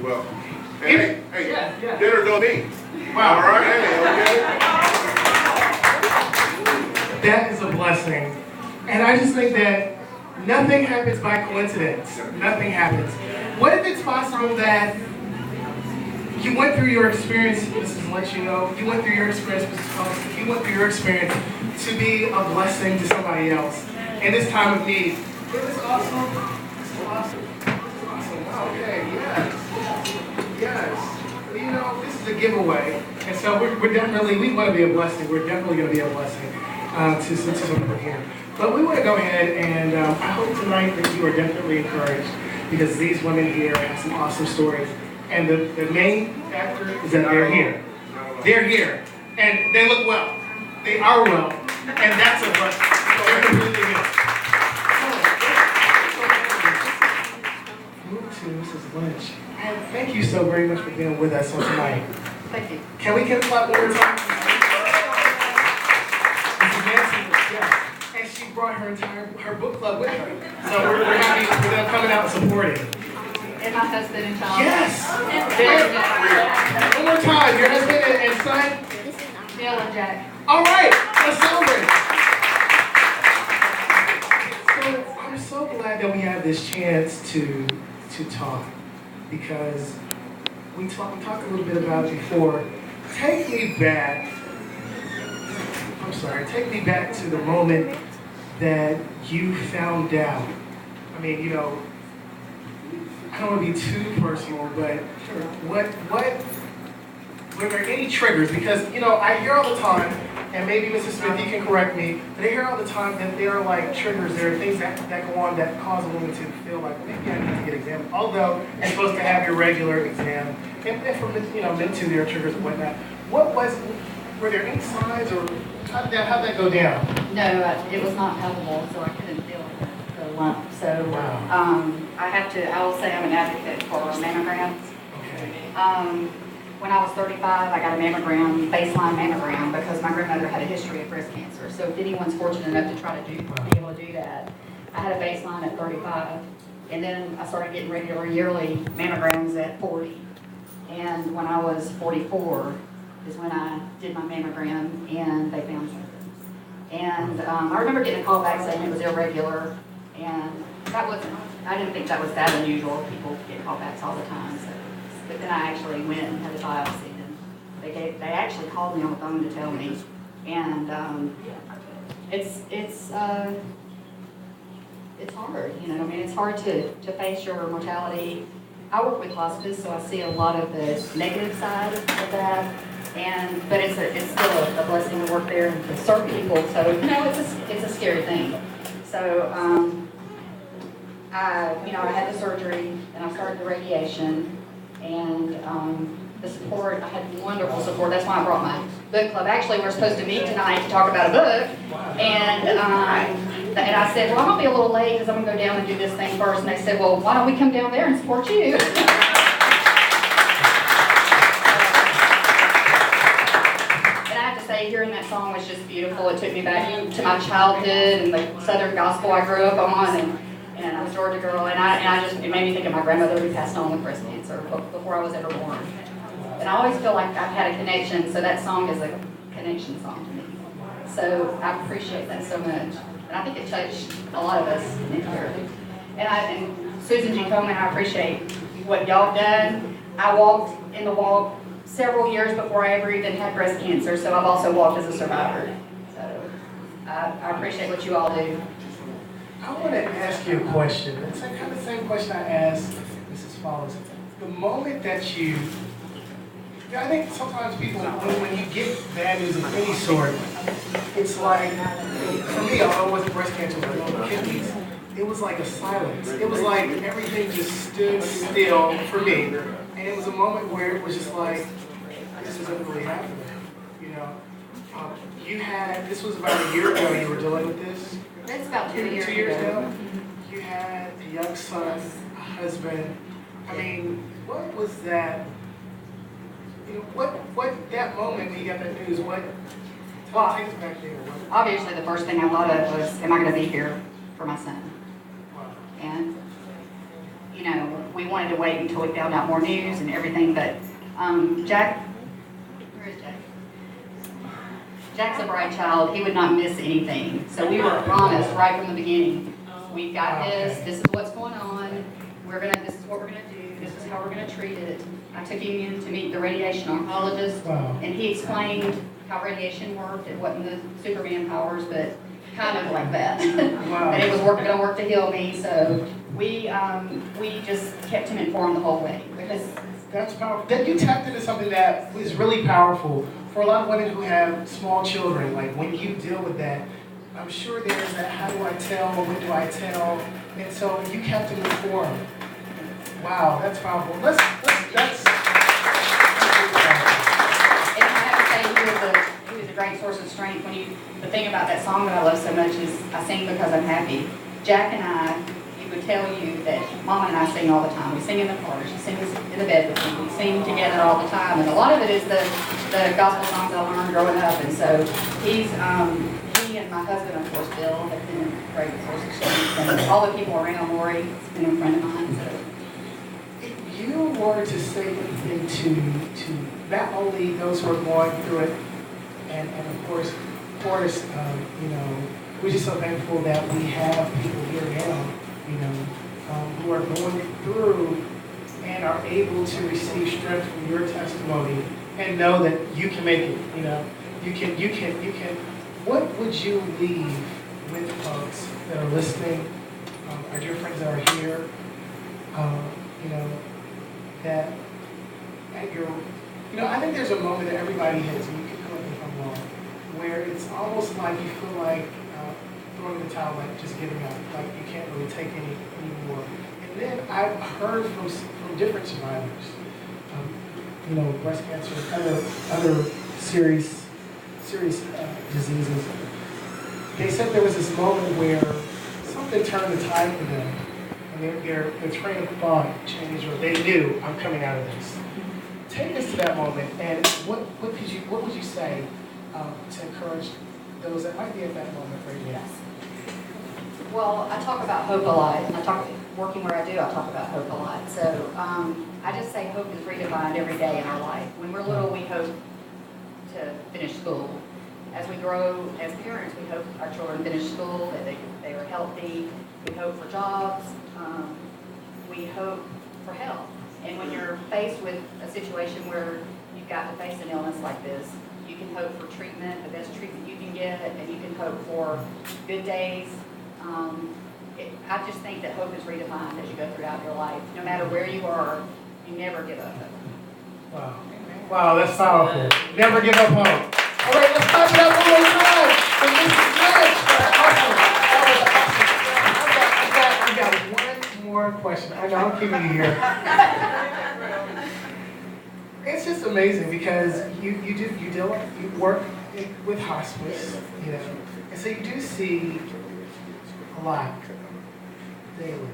Well, hey, Yeah. dinner's on me. Wow. All right, hey, okay. That is a blessing. And I just think that nothing happens by coincidence. Nothing happens. What if it's possible that you went through your experience, Mrs. Let you know, you went through your experience, Mrs. Thompson, you went through your experience to be a blessing to somebody else in this time of need. Isn't this awesome? This is awesome. Awesome. Okay, yes. Yes. Well, you know, this is a giveaway. And so we're definitely, we want to be a blessing. We're definitely going to be a blessing to someone here. But we want to go ahead and I hope tonight that you are definitely encouraged because these women here have some awesome stories. And the main factor is that they're here. They're here. And they look well. They are well. And that's a blessing. So they're completely here. Move to Mrs. Lynch. And thank you so very much for being with us on tonight. Thank you. Can we get a clap one more time? Mrs. Nancy, yes. And she brought her book club with her. So we're happy for them coming out and supporting. And my husband and child. Yes! One more time, your husband and son? Neil and Jack. All right, let's celebrate. So I'm so glad that we have this chance to talk because we talked a little bit about it before. Take me back to the moment that you found out. I mean, you know, I don't want to be too personal, but were there any triggers? Because, you know, I hear all the time, and maybe Mrs. Smith, you can correct me, but I hear all the time that there are like triggers, there are things that go on that cause a woman to feel like, maybe I need to get examined. Although you're supposed to have your regular exam, and for, you know, men too, there are triggers and whatnot. Were there any signs, or how'd that go down? No, it was not palpable, so I couldn't feel the lump. So Wow. I will say I'm an advocate for mammograms. Okay. When I was 35, I got a mammogram, baseline mammogram, because my grandmother had a history of breast cancer. So if anyone's fortunate enough to try to be able to do that, I had a baseline at 35. And then I started getting regular yearly mammograms at 40. And when I was 44 is when I did my mammogram and they found something. And I remember getting a call back saying it was irregular. And I didn't think that was that unusual. People get callbacks all the time. So. But then I actually went and had a biopsy, and they actually called me on the phone to tell me, and it's hard, you know. I mean, it's hard to face your mortality. I work with hospice, so I see a lot of the negative side of that, but it's still a blessing to work there and to serve people. So you know, it's a scary thing. So I had the surgery and I started the radiation. And the support, I had wonderful support. That's why I brought my book club. Actually, we're supposed to meet tonight to talk about a book. And I said, well, I'm going to be a little late because I'm going to go down and do this thing first. And they said, well, why don't we come down there and support you? And I have to say, hearing that song was just beautiful. It took me back to my childhood and the Southern gospel I grew up on. And I was a Georgia girl, and it made me think of my grandmother who passed on with breast cancer before I was ever born. And I always feel like I've had a connection, so that song is a connection song to me. So I appreciate that so much. And I think it touched a lot of us in here. And Susan G. Komen, I appreciate what y'all done. I walked in the walk several years before I ever even had breast cancer, so I've also walked as a survivor. So I appreciate what you all do. I want to ask you a question. It's kind of the same question I asked Mrs. Follis. The moment that I think sometimes people, when you get bad news of any sort, it's like, for me, although it wasn't breast cancer, but it was kidneys, it was like a silence. It was like everything just stood still for me. And it was a moment where it was just like, this isn't really happening, you know? This was about a year ago you were dealing with this? That's about 2 years 2 years ago. ago? You had a young son, a husband. I mean, what was that? You know, what that moment when you got that news? Take us back there. Obviously, the first thing I thought of was, am I going to be here for my son? Wow. And, you know, we wanted to wait until we found out more news and everything, but Jack, where is Jack? Jack's a bright child. He would not miss anything. So we were promised right from the beginning, we've got this is what's going on, this is what we're gonna do, this is how we're gonna treat it. I took him in to meet the radiation oncologist, and he explained how radiation worked. It wasn't the Superman powers, but kind of like that. And it was gonna work to heal me, so we just kept him informed the whole way, because That's powerful. Then you tapped into something that is really powerful for a lot of women who have small children. Like when you deal with that, I'm sure there's that how do I tell, when do I tell, and so you kept them informed. Wow, that's powerful. That's And I have to say, he was a great source of strength. The thing about that song that I love so much is I sing because I'm happy. Jack and I, he would tell you that Mama and I sing all the time. We sing in the car, she sings in the bed with me. We sing together all the time. And a lot of it is the gospel songs that I learned growing up. And so he and my husband, of course, Bill, have been a great source of strength. And all the people around Lori, has been a friend of mine. So. if you were to say anything to not only those who are going through it, and of course, we're just so thankful that we have people here now, who are going through and are able to receive strength from your testimony and know that you can make it. You can. What would you leave with folks that are listening, our dear friends that are here? That at your, I think there's a moment that everybody hits, and you can correct me if I'm wrong, where it's almost like you feel like throwing in the towel, like just giving up, like you can't really take anymore. And then I've heard from different survivors, breast cancer, other serious diseases. They said there was this moment where something turned the tide for them, and their train of thought changed, or they knew, I'm coming out of this. Take us to that moment, and what would you say to encourage those that might be at that moment right now? Well, I talk about hope a lot, and working where I do, I talk about hope a lot. So I just say hope is redefined every day in our life. When we're little, we hope to finish school. As we grow as parents, we hope our children finish school, that they are healthy. We hope for jobs. We hope for health. And when you're faced with a situation where you've got to face an illness like this, you can hope for treatment, the best treatment you can get, and you can hope for good days. I just think that hope is redefined as you go throughout your life. No matter where you are, you never give up hope. Wow, that's powerful. Never give up hope. All right, let's clap it up one more time for Mrs. Lynch. I got one more question. I know I'm keeping you here. It's just amazing because you work with hospice, and so you do see a lot daily.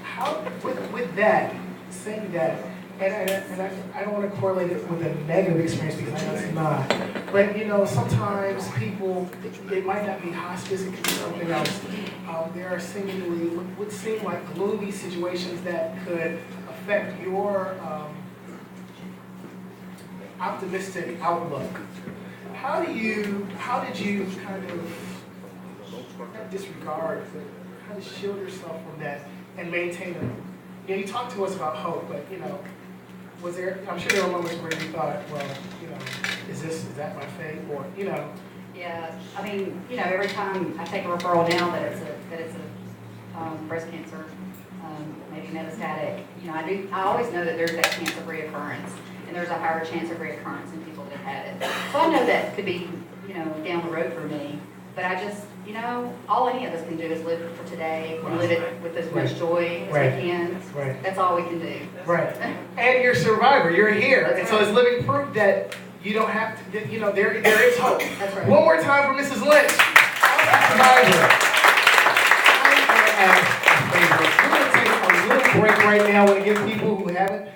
How with that, saying that, and I don't want to correlate it with a negative experience because I know it's not. But sometimes people, it might not be hospice, it could be something else. There are seemingly what would seem like gloomy situations that could affect your optimistic outlook. How did you kind of not disregard, but how to shield yourself from that and maintain it? You talked to us about hope, but was there? I'm sure there were moments where you thought, well, is that my fate, or Yeah, I mean, every time I take a referral now that it's a breast cancer, maybe metastatic, I always know that there's that chance of reoccurrence, and there's a higher chance of reoccurrence in people that have had it. So I know that could be, down the road for me, but I just, all any of us can do is live for today, and live it with as much joy as we can. Right. That's all we can do. Right. And you're a survivor. You're here, That's and so right. it's living proof that you don't have to. There is hope. That's right. One more time for Mrs. Lynch. Survivor. We're going to take a little break right now. I want to give people who haven't